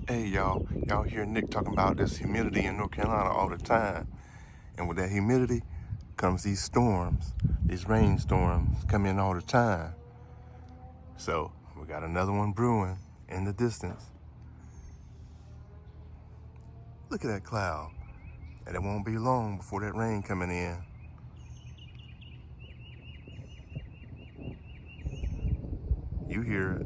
Hey y'all hear Nick talking about this humidity in North Carolina all the time. And with that humidity comes these storms, these rainstorms come in all the time. So we got another one brewing in the distance. Look at that cloud. And it won't be long before that rain coming in. You hear it.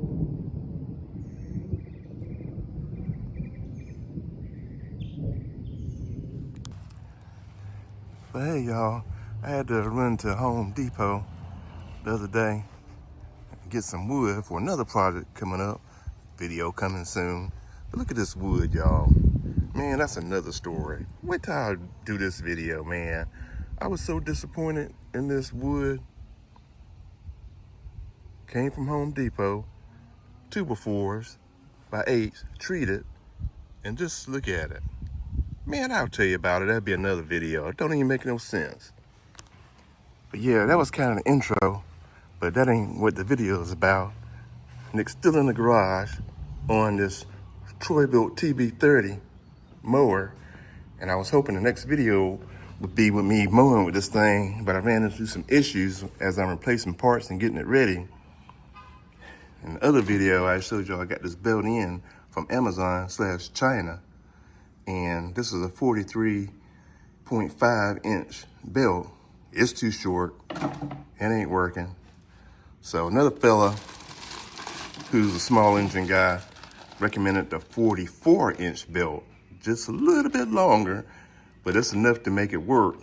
But hey y'all, I had to run to Home Depot the other day and get some wood for another project coming up. Video coming soon. But look at this wood, y'all. Man, that's another story. Wait till I do this video, man. I was so disappointed in this wood. Came from Home Depot, 2x4s by 8s, treated, and just look at it. Man, I'll tell you about it. That'd be another video. It don't even make no sense. But yeah, that was kind of an intro, but that ain't what the video is about. Nick's still in the garage on this Bilt TB 30 mower, and I was hoping the next video would be with me mowing with this thing, but I ran into some issues as I'm replacing parts and getting it ready. In the other video, I showed y'all I got this belt in from Amazon/China, and this is a 43.5-inch belt. It's too short, it ain't working. So another fella who's a small engine guy recommended the 44-inch belt, just a little bit longer, but it's enough to make it work.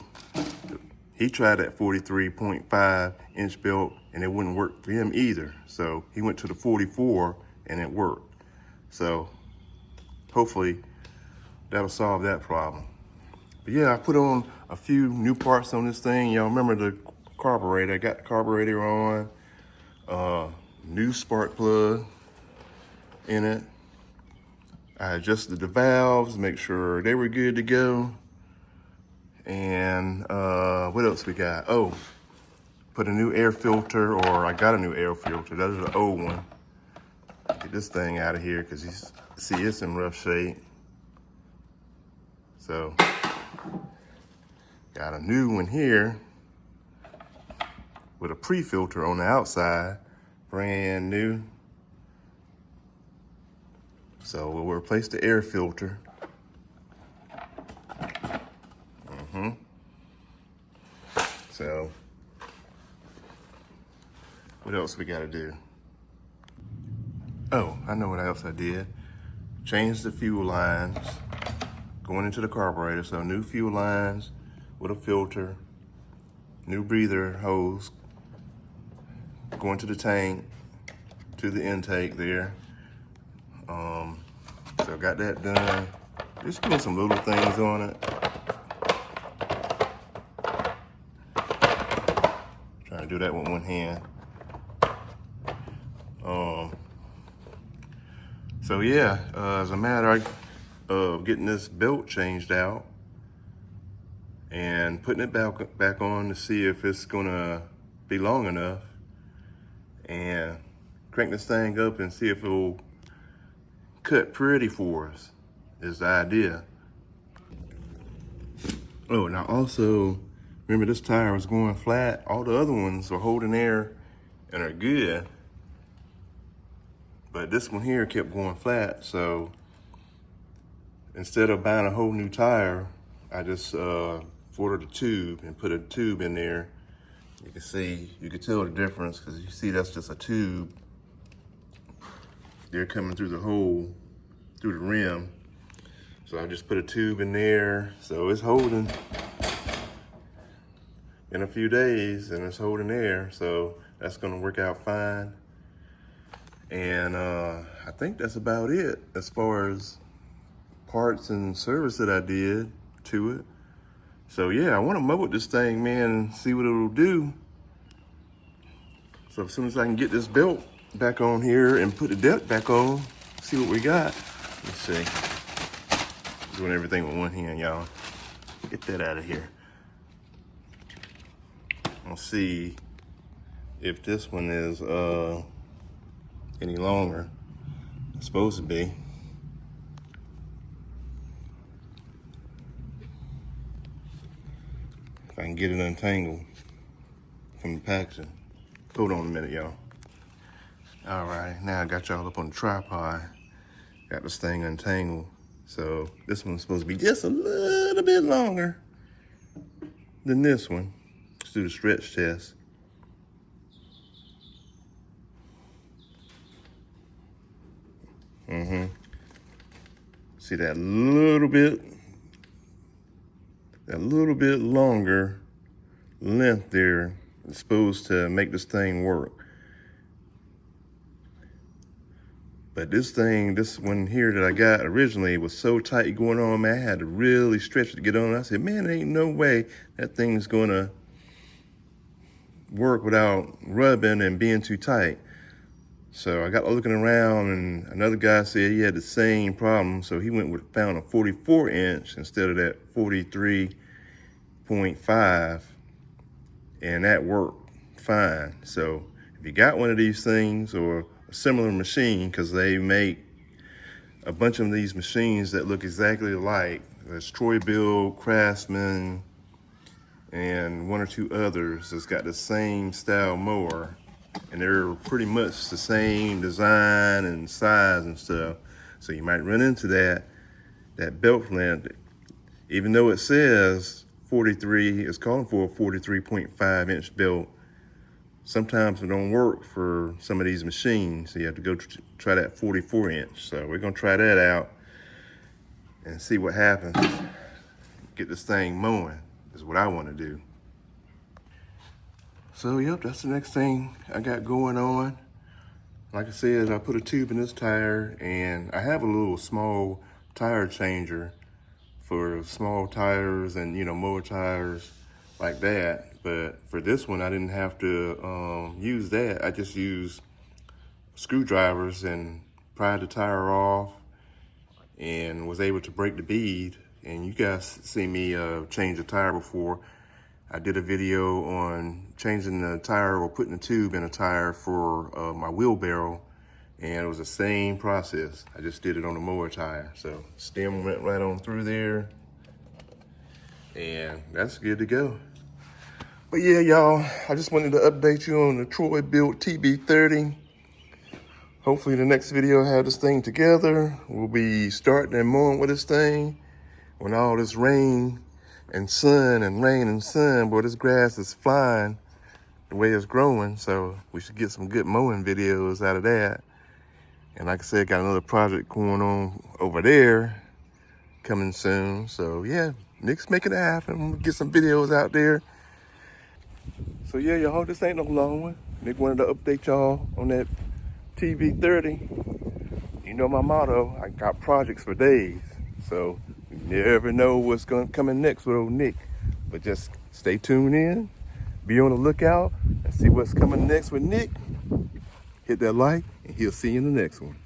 He tried that 43.5-inch belt and it wouldn't work for him either. So he went to the 44 and it worked. So hopefully that'll solve that problem. But yeah, I put on a few new parts on this thing. Y'all remember the carburetor? I got the carburetor on, new spark plug in it. I adjusted the valves, make sure they were good to go. And what else we got? Oh, put a new air filter, or I got a new air filter. That is the old one. Get this thing out of here because you see it's in rough shape. So, got a new one here with a pre-filter on the outside, brand new. So we'll replace the air filter. So, what else we gotta do? Oh, I know what else I did. Changed the fuel lines going into the carburetor. So new fuel lines with a filter, new breather hose going to the tank, to the intake there. So I got that done. Just doing some little things on it. Trying to do that with one hand. So yeah, as a matter of getting this belt changed out and putting it back on to see if it's gonna be long enough, and crank this thing up and see if it'll cut pretty for us is the idea. Oh, now also, remember this tire was going flat. All the other ones are holding air and are good. But this one here kept going flat, so instead of buying a whole new tire, I just ordered a tube and put a tube in there. You can see, you can tell the difference because you see that's just a tube. They're coming through the hole, through the rim. So I just put a tube in there, so it's holding in a few days and it's holding air, so that's gonna work out fine. And I think that's about it as far as parts and service that I did to it. So yeah, I want to mow with this thing, man, and see what it'll do. So as soon as I can get this belt back on here and put the deck back on, see what we got. Let's see. Doing everything with one hand, y'all. Get that out of here. We'll see if this one is any longer. It's supposed to be. If I can get it untangled from the packaging. Hold on a minute, y'all. All right, now I got y'all up on the tripod. Got this thing untangled. So this one's supposed to be just a little bit longer than this one. Let's do the stretch test. See that little bit longer length there is supposed to make this thing work. But this one here that I got originally was so tight going on, man, I had to really stretch it to get on. I said, man, there ain't no way that thing's gonna work without rubbing and being too tight. So I got looking around, and another guy said he had the same problem, so he found a 44 inch instead of that 43.5, and that worked fine. So if you got one of these things or a similar machine, because they make a bunch of these machines that look exactly alike. There's Bilt, Craftsman, and one or two others that's got the same style mower, and they're pretty much the same design and size and stuff. So you might run into that belt length, even though it says 43, it's calling for a 43.5 inch belt. Sometimes it don't work for some of these machines, so you have to go try that 44 inch. So we're gonna try that out and see what happens. Get this thing mowing is what I wanna do. So yep, that's the next thing I got going on. Like I said, I put a tube in this tire, and I have a little small tire changer for small tires and, mower tires like that. But for this one, I didn't have to use that. I just used screwdrivers and pried the tire off and was able to break the bead. And you guys see me change the tire before. I did a video on changing the tire or putting a tube in a tire for my wheelbarrow, and it was the same process. I just did it on a mower tire. So stem went right on through there, and that's good to go. But yeah, y'all, I just wanted to update you on the Bilt TB 30. Hopefully the next video will have this thing together. We'll be starting and mowing with this thing when all this rain and sun, boy, this grass is flying the way it's growing. So we should get some good mowing videos out of that. And like I said, got another project going on over there coming soon. So yeah, Nick's making it happen. We'll get some videos out there. So yeah, y'all, this ain't no long one. Nick wanted to update y'all on that TB 30. You know my motto, I got projects for days. So you never know what's coming next with old Nick. But just stay tuned in, be on the lookout, and see what's coming next with Nick. Hit that like, and he'll see you in the next one.